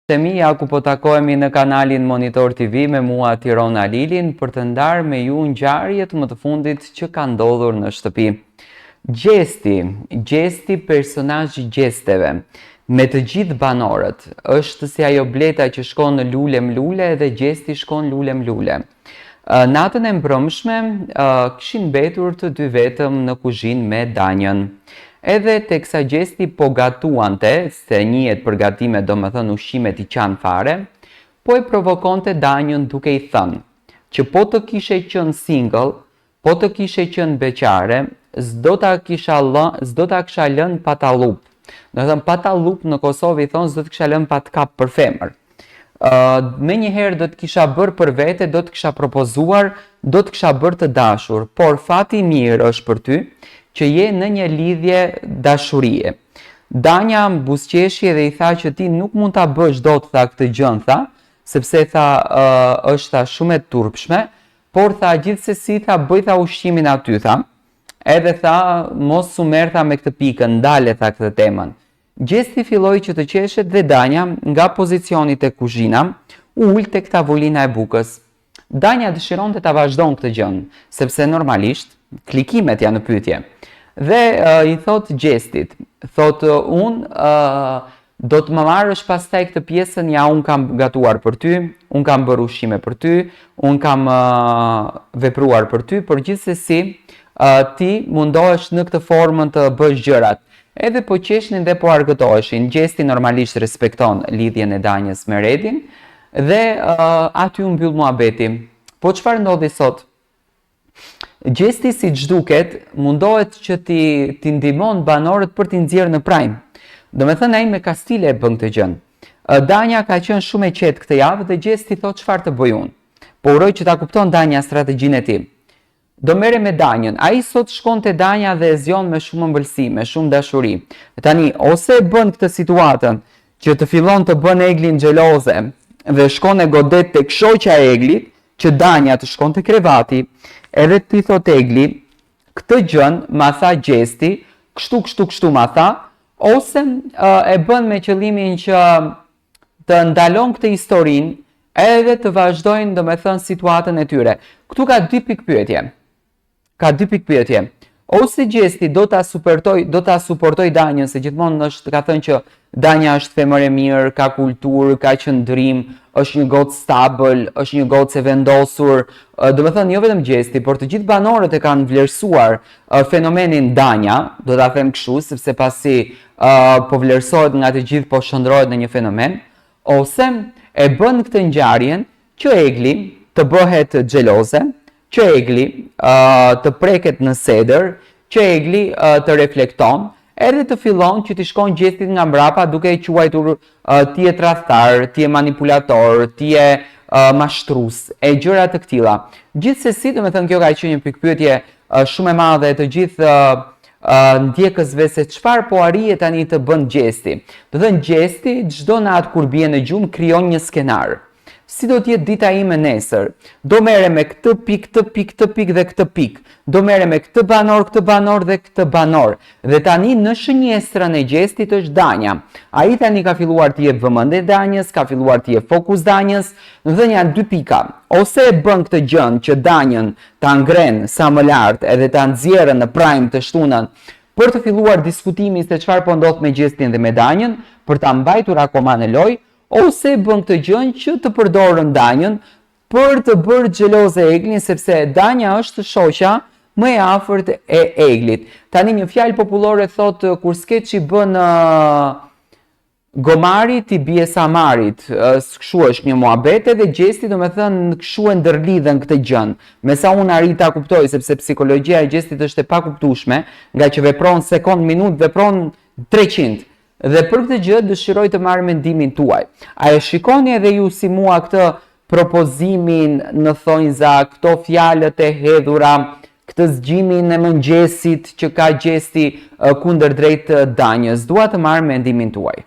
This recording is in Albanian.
Ja ku po takohemi në kanalin Monitor TV me mua Tirona Lilin për të ndarë me ju ngjarjet më të fundit që ka ndodhur në shtëpi. Gjesti personazh i gjesteve, me të gjithë banorët, është si ajo bleta që shkon në lule dhe gjesti shkon lule. Natën e mbrëmshme kishin mbetur të dy vetëm në kuzhinë me Danjën. Edhe teksa gjesti po gatuante, se njihet për gatime do më thënë ushqimet i qanë fare, po e provokonte Danjën duke i thënë që po të kishe qënë single, po të kishe qënë beqare, s'do ta kisha lënë patalup. Do thënë patalup në Kosovë i thonë s'do të kisha lënë patkap për femër. Me njëherë do të kisha bërë për vete, do të kisha propozuar, do të kisha bërë të dashur, por fati mirë është për ty, që je në një lidhje dashurie. Danja buzëqeshje dhe i tha që ti nuk mund ta bësh dot tha këtë gjën tha, sepse tha është shumë e turpshme, por tha gjithsesi tha bëj tha ushqimin aty tha. Edhe tha mos u merr tha me këtë pikën, ndale tha këtë temën. Gjesti filloi që të qeshet dhe Danja nga pozicioni te kuzhina ul tek tavolina e bukës. Danja dëshironte ta vazhdon këtë gjën, sepse normalisht klikimet janë në pyetje. Dhe i thot gjestit, thot unë do të më marrësh pastaj këtë pjesën, ja unë kam gatuar për ty, unë kam bërë ushqime për ty, unë kam vepruar për ty, por gjithsesi ti mundohesh në këtë formën të bësh gjërat. Edhe po qeshnin dhe po argëtoheshin. Gjesti normalisht respekton lidhjen e Danjës me Redin dhe aty u mbyll muhabeti. Po çfarë ndodhi sot? Gjesti si ç'duket mundohet që ti ndihmon banorët për t'i nxjerrë në prajm. Do me thënë ai me kastile e bën këtë gjën. Danja ka qenë shumë e qetë këtë javë dhe Gjesti thot çfarë të bëj unë. Po uroj që ta kupton Danja strategjinë e tij. Do merre me Danjën. Ai sot shkon te Danja dhe e zgjon me shumë ëmbëlsi, me shumë dashuri. Tani ose e bën këtë situatën që të fillon të bën Eglin xheloze dhe shkon e godet tek shoqja e Eglit, që Danja të shkon te krevati, edhe ti thot Egli, këtë gjën ma tha Gjesti, kështu ma tha, ose e bën me qëllimin që të ndalon këtë historinë edhe të vazhdojnë do me thënë situatën e tyre. Këtu ka dy pikë pyetje. Ose Gjesti do ta suportoj Danjën, se gjithmonë ka thënë që Danja është femër e mirë, ka kulturë, ka qëndrim, është një gocë stabil, është një gocë e vendosur. Do me thënë jo vetëm Gjesti, por të gjithë banorët e kanë vlerësuar fenomenin Danja, do ta them kështu, sepse pasi po vlerësohet nga të gjithë, po shndrohet në një fenomen, ose e bën këtë ngjarjen që Egli të bëhet xheloze, që Egli të preket në sedër, që Egli të reflekton, edhe të fillon që t'i shkon Gjestit nga mbrapa duke i quajtur ti e tradhtar, ti e manipulator, ti e mashtrus, e gjëra të këtilla. Gjithsesi, do me thënë kjo ka qenë një pikpyetje shumë e madhe të gjithë ndjekësve se çfarë po arrihet tani të bën Gjesti. Do thënë Gjesti çdo natë kur bie në gjumë krijon një skenar. Si do t'jetë dita ime nesër? Do merre me këtë pikë dhe këtë pikë. Do merre me këtë banor dhe këtë banor. Dhe tani në shënjestrën e Gjestit është Danja. Ai tani ka filluar të jep vëmendje Danjës, ka filluar të jep fokus Danjës. Do thënë janë dy pika. Ose e bën këtë gjën që Danjën ta ngren sa më lart edhe ta nxjerrë në prime të shtunën për të filluar diskutimin se çfarë po ndodh me Gjestin dhe me Danjën, për ta mbajtur akoma në lojë. Ose bën këtë gjën që të përdorën Danjën për të bërë xheloze Eglin, sepse Danja është shoqja më e afërt e Eglit. Tani një fjalë popullore thotë kur skeçi bën gomarit i bie samarit, kështu është një muhabet dhe Gjesti do me thënë kështu e ndërlidhen këtë gjën. Me sa unë arrit ta kuptoj, sepse psikologjia e Gjestit është e pakuptueshme, nga që vepron sekond, minut, vepron 300. Dhe për këtë gjë dëshiroj të marr mendimin tuaj. A e shikoni edhe ju si mua këtë propozimin në thonjza, këto fjalët e hedhura, këtë zgjimin e mëngjesit që ka Gjesti kundër drejt Danjës? Dua të marr mendimin tuaj.